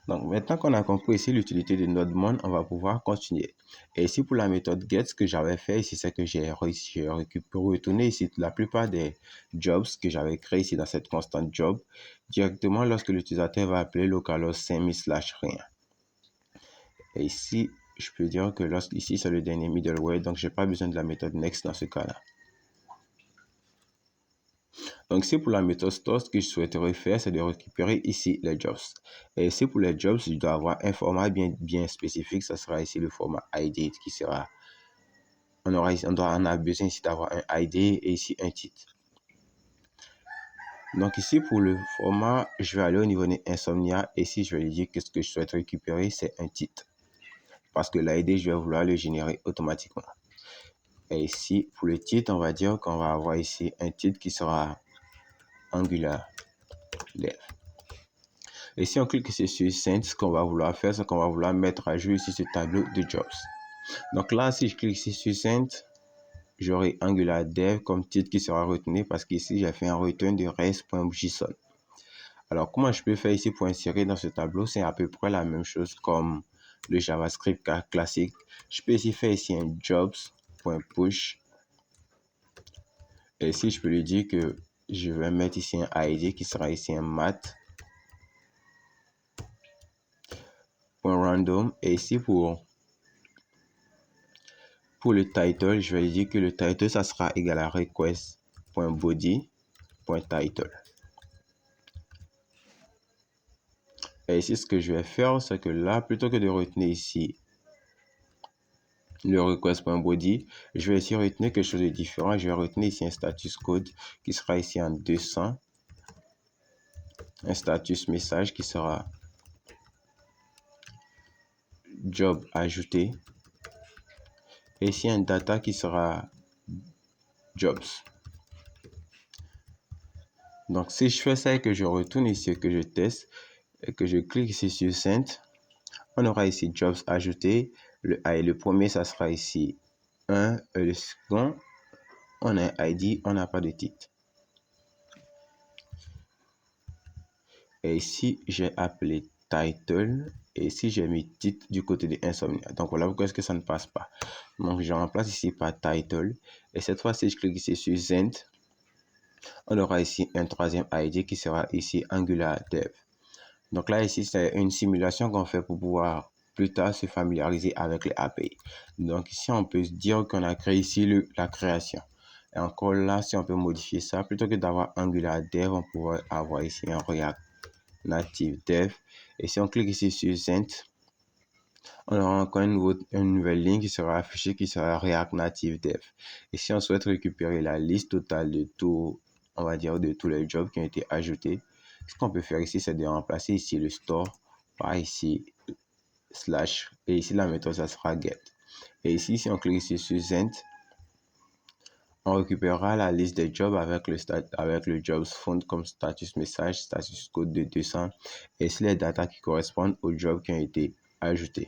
Donc maintenant qu'on a compris ici l'utilité de notre demande, on va pouvoir continuer. Et ici pour la méthode get, ce que j'avais fait ici, c'est que j'ai retourné ici la plupart des jobs que j'avais créés ici dans cette constante job directement lorsque l'utilisateur va appeler localhost 5000/rien. Et ici, je peux dire que ici c'est le dernier middleware, donc j'ai pas besoin de la méthode next dans ce cas-là. Donc ici pour la méthode store, ce que je souhaiterais faire, c'est de récupérer ici les jobs. Et ici pour les jobs, je dois avoir un format bien spécifique. Ça sera ici le format ID qui sera. On a besoin ici d'avoir un ID et ici un titre. Donc ici pour le format, je vais aller au niveau de Insomnia. Et ici, je vais lui dire que ce que je souhaite récupérer, c'est un titre. Parce que l'ID, je vais vouloir le générer automatiquement. Et ici, pour le titre, on va dire qu'on va avoir ici un titre qui sera Angular Dev. Et si on clique ici sur Send, ce qu'on va vouloir faire, c'est qu'on va vouloir mettre à jour ici ce tableau de jobs. Donc là, si je clique ici sur Send, j'aurai Angular Dev comme titre qui sera retenu parce qu'ici, j'ai fait un return de res.json. Alors, comment je peux faire ici pour insérer dans ce tableau? C'est à peu près la même chose comme le JavaScript classique. Je peux ici faire ici un jobs.push. Et ici, je peux lui dire que je vais mettre ici un ID qui sera ici un mat.random. Et ici, pour le title, je vais lui dire que le title, ça sera égal à request.body.title. Et ici, ce que je vais faire, c'est que là, plutôt que de retenir ici le request.body, je vais ici retenir quelque chose de différent. Je vais retenir ici un status code qui sera ici en 200. Un status message qui sera job ajouté. Et ici un data qui sera jobs. Donc si je fais ça et que je retourne ici et que je teste et que je clique ici sur Send, on aura ici jobs ajouté. Le premier, ça sera ici 1. Et le second, on a un ID, on n'a pas de titre. Et ici, j'ai appelé title. Et ici, j'ai mis titre du côté de Insomnia. Donc voilà pourquoi est-ce que ça ne passe pas. Donc je remplace ici par title. Et cette fois-ci, je clique ici sur Send. On aura ici un troisième ID qui sera ici Angular Dev. Donc là, ici, c'est une simulation qu'on fait pour pouvoir plus tard se familiariser avec les API. Donc ici, on peut se dire qu'on a créé ici la création. Et encore là, si on peut modifier ça, plutôt que d'avoir Angular Dev, on pourrait avoir ici un React Native Dev. Et si on clique ici sur Send, on aura encore une nouvelle ligne qui sera affichée qui sera React Native Dev. Et si on souhaite récupérer la liste totale de tout, on va dire de tous les jobs qui ont été ajoutés, ce qu'on peut faire ici, c'est de remplacer ici le store par ici slash et ici la méthode ça sera get. Et ici, si on clique ici sur Send, on récupérera la liste des jobs avec le jobs found comme status message, status code de 200 et ici les datas qui correspondent aux jobs qui ont été ajoutés.